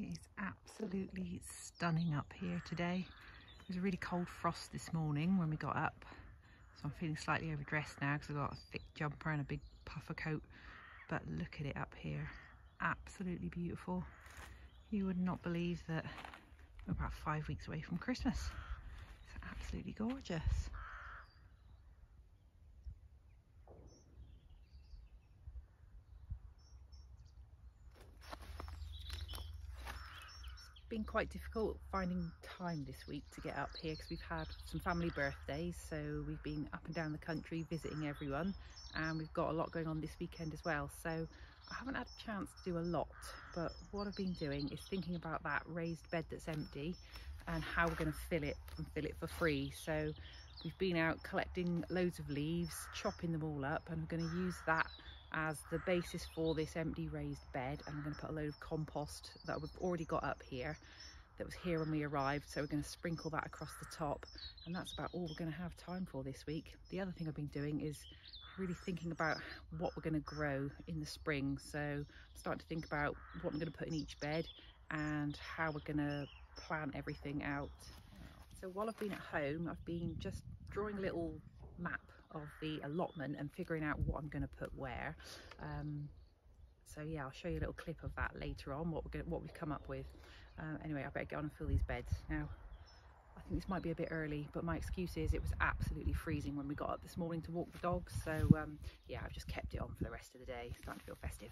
It is absolutely stunning up here today. It was a really cold frost this morning when we got up, so I'm feeling slightly overdressed now because I've got a thick jumper and a big puffer coat. But look at it up here, absolutely beautiful. You would not believe that we're about 5 weeks away from Christmas. It's absolutely gorgeous. Been quite difficult finding time this week to get up here because we've had some family birthdays, so we've been up and down the country visiting everyone, and we've got a lot going on this weekend as well, so I haven't had a chance to do a lot. But what I've been doing is thinking about that raised bed that's empty and how we're going to fill it and fill it for free. So we've been out collecting loads of leaves, chopping them all up, and I'm going to use that as the basis for this empty raised bed. And I'm going to put a load of compost that we've already got up here, that was here when we arrived, so we're going to sprinkle that across the top, and that's about all we're going to have time for this week. The other thing I've been doing is really thinking about what we're going to grow in the spring, so I'm starting to think about what I'm going to put in each bed and how we're going to plan everything out. So while I've been at home, I've been just drawing a little map of the allotment and figuring out what I'm going to put where. So yeah, I'll show you a little clip of that later on, what we've come up with. Anyway, I better get on and fill these beds now. I think this might be a bit early, but my excuse is it was absolutely freezing when we got up this morning to walk the dogs. So yeah, I've just kept it on for the rest of the day. It's starting to feel festive.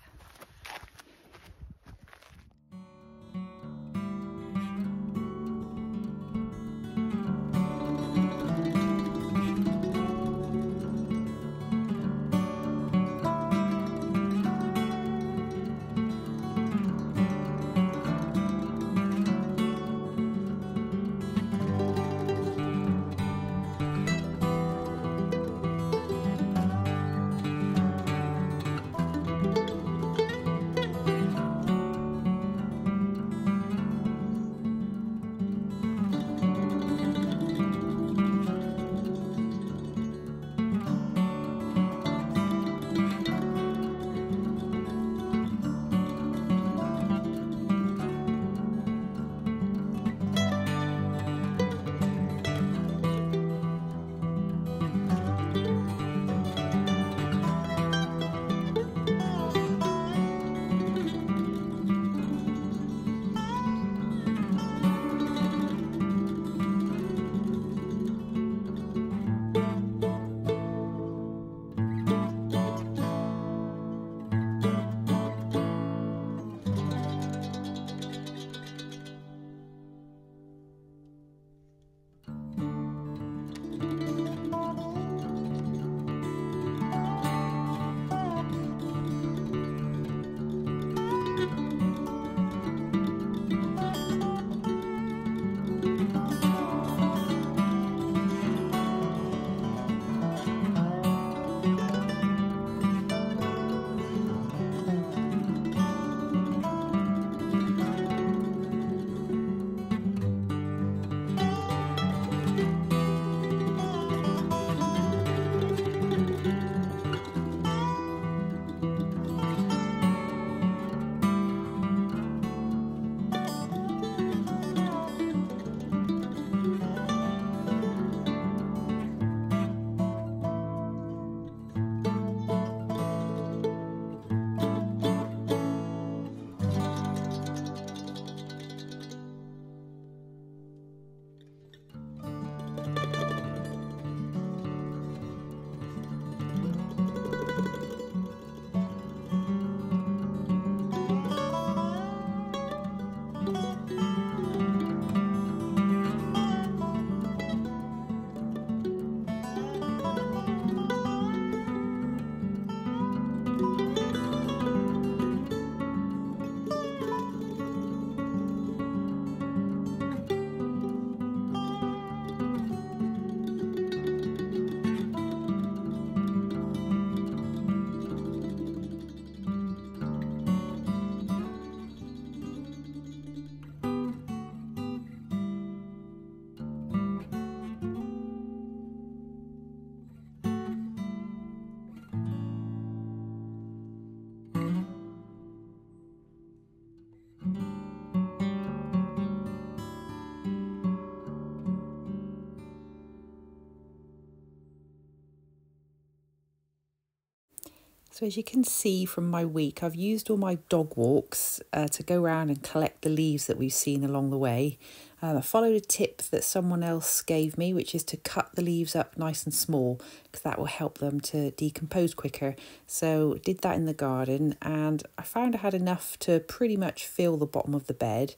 So as you can see from my week, I've used all my dog walks to go around and collect the leaves that we've seen along the way. I followed a tip that someone else gave me, which is to cut the leaves up nice and small because that will help them to decompose quicker. So did that in the garden, and I found I had enough to pretty much fill the bottom of the bed.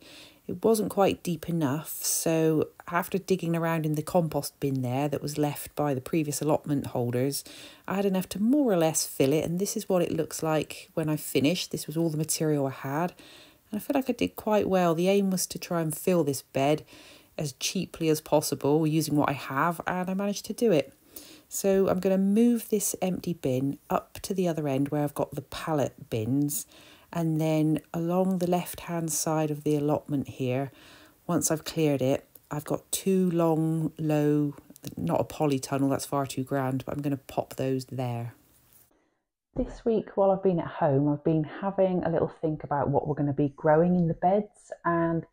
It wasn't quite deep enough, so after digging around in the compost bin there that was left by the previous allotment holders, I had enough to more or less fill it, and this is what it looks like when I finished. This was all the material I had, and I feel like I did quite well. The aim was to try and fill this bed as cheaply as possible using what I have, and I managed to do it. So I'm going to move this empty bin up to the other end where I've got the pallet bins, and then along the left hand side of the allotment here, once I've cleared it, I've got two long, low, not a polytunnel, that's far too grand, but I'm going to pop those there. This week, while I've been at home, I've been having a little think about what we're going to be growing in the beds, and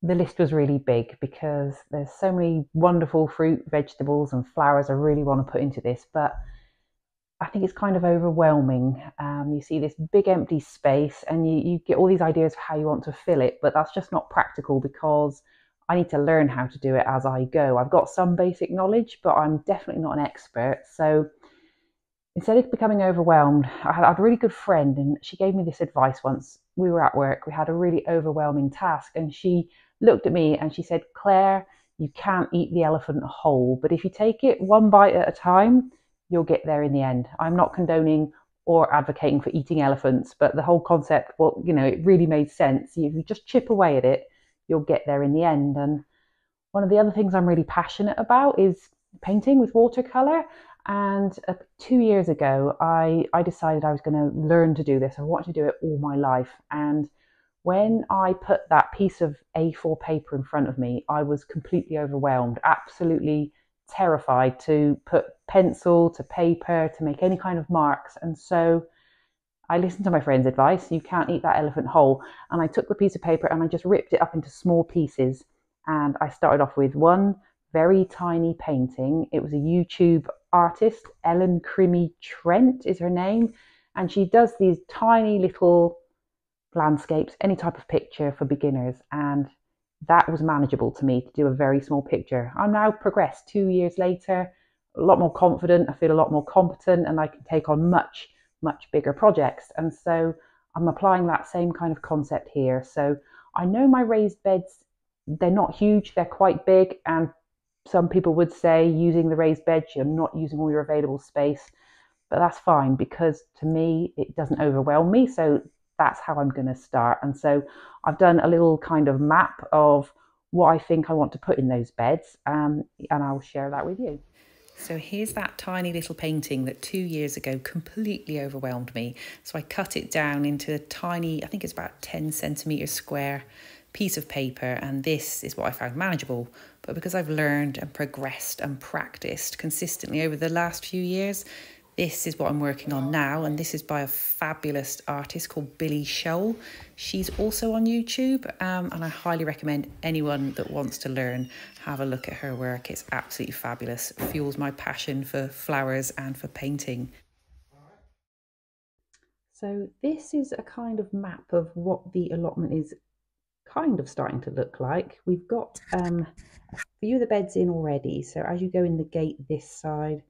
the list was really big because there's so many wonderful fruit, vegetables and flowers I really want to put into this, but I think it's kind of overwhelming. You see this big empty space and you get all these ideas of how you want to fill it, but that's just not practical because I need to learn how to do it as I go. I've got some basic knowledge, but I'm definitely not an expert. So instead of becoming overwhelmed, I had a really good friend and she gave me this advice once. We were at work, we had a really overwhelming task, and she looked at me and she said, "Claire, you can't eat the elephant whole, but if you take it one bite at a time, you'll get there in the end." I'm not condoning or advocating for eating elephants, but the whole concept, well, it really made sense. If you just chip away at it, you'll get there in the end. And one of the other things I'm really passionate about is painting with watercolour. And 2 years ago, I decided I was going to learn to do this. I wanted to do it all my life. And when I put that piece of A4 paper in front of me, I was completely overwhelmed, absolutely terrified to put pencil to paper to make any kind of marks. And so I listened to my friend's advice, you can't eat that elephant whole. And I took the piece of paper and I just ripped it up into small pieces. And I started off with one very tiny painting. It was a YouTube artist, Crimi Trent is her name. And she does these tiny little landscapes, any type of picture for beginners. And that was manageable to me to do a very small picture. I'm now progressed 2 years later, a lot more confident. I feel a lot more competent and I can take on much, much bigger projects. And so I'm applying that same kind of concept here. So I know my raised beds, they're not huge, they're quite big. And some people would say using the raised beds, you're not using all your available space, but that's fine because to me, it doesn't overwhelm me. So that's how I'm going to start. And so I've done a little kind of map of what I think I want to put in those beds, and I'll share that with you. So here's that tiny little painting that 2 years ago completely overwhelmed me. So I cut it down into a tiny, I think it's about 10 centimetres square piece of paper, and this is what I found manageable. But because I've learned and progressed and practiced consistently over the last few years, this is what I'm working on now, and this is by a fabulous artist called Showell. She's also on YouTube, and I highly recommend anyone that wants to learn, have a look at her work. It's absolutely fabulous. It fuels my passion for flowers and for painting. So this is a kind of map of what the allotment is kind of starting to look like. We've got a few of the beds in already. So as you go in the gate this side,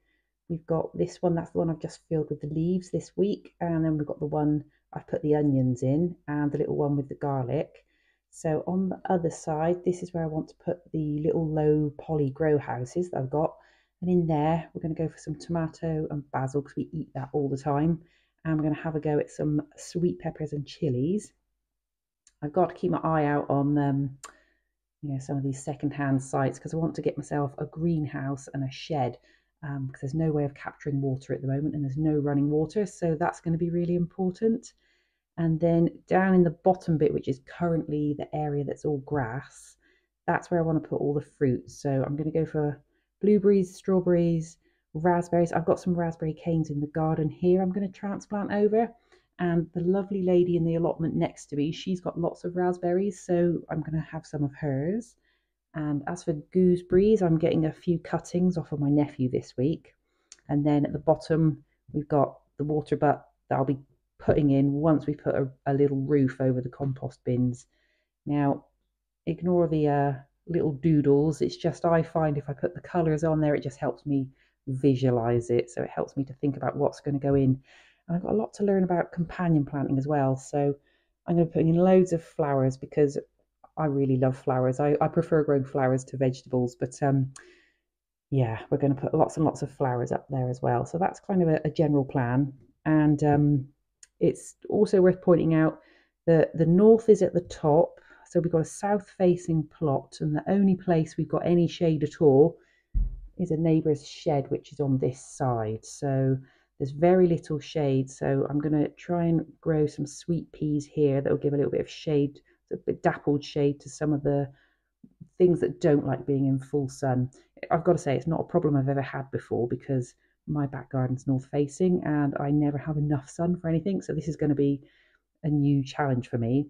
we've got this one, that's the one I've just filled with the leaves this week. And then we've got the one I've put the onions in and the little one with the garlic. So on the other side, this is where I want to put the little low poly grow houses that I've got. And in there, we're going to go for some tomato and basil because we eat that all the time. And we're going to have a go at some sweet peppers and chilies. I've got to keep my eye out on some of these second-hand sites because I want to get myself a greenhouse and a shed because there's no way of capturing water at the moment and there's no running water, so that's going to be really important. And then down in the bottom bit, which is currently the area that's all grass, that's where I want to put all the fruits. So I'm going to go for blueberries, strawberries, raspberries. I've got some raspberry canes in the garden here I'm going to transplant over. And the lovely lady in the allotment next to me, she's got lots of raspberries, so I'm going to have some of hers. And as for gooseberries, I'm getting a few cuttings off of my nephew this week. And then at the bottom, we've got the water butt that I'll be putting in once we put a little roof over the compost bins. Now, ignore the little doodles. It's just I find if I put the colours on there, it just helps me visualize it. So it helps me to think about what's going to go in. And I've got a lot to learn about companion planting as well. So I'm going to put in loads of flowers because I really love flowers. I prefer growing flowers to vegetables, but yeah, we're going to put lots and lots of flowers up there as well. So that's kind of a general plan. And it's also worth pointing out that the north is at the top. So we've got a south facing plot, and the only place we've got any shade at all is a neighbour's shed, which is on this side. So there's very little shade. So I'm going to try and grow some sweet peas here that will give a little bit of shade, a bit dappled shade to some of the things that don't like being in full sun. I've got to say, it's not a problem I've ever had before because my back garden's north facing and I never have enough sun for anything. So this is going to be a new challenge for me.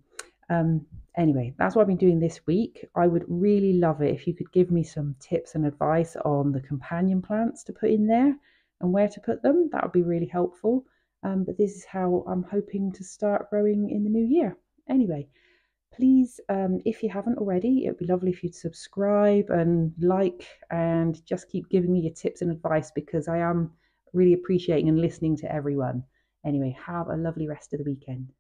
Anyway, that's what I've been doing this week. I would really love it if you could give me some tips and advice on the companion plants to put in there and where to put them. That would be really helpful. But this is how I'm hoping to start growing in the new year. Anyway, please, if you haven't already, it would be lovely if you'd subscribe and like and just keep giving me your tips and advice because I am really appreciating and listening to everyone. Anyway, have a lovely rest of the weekend.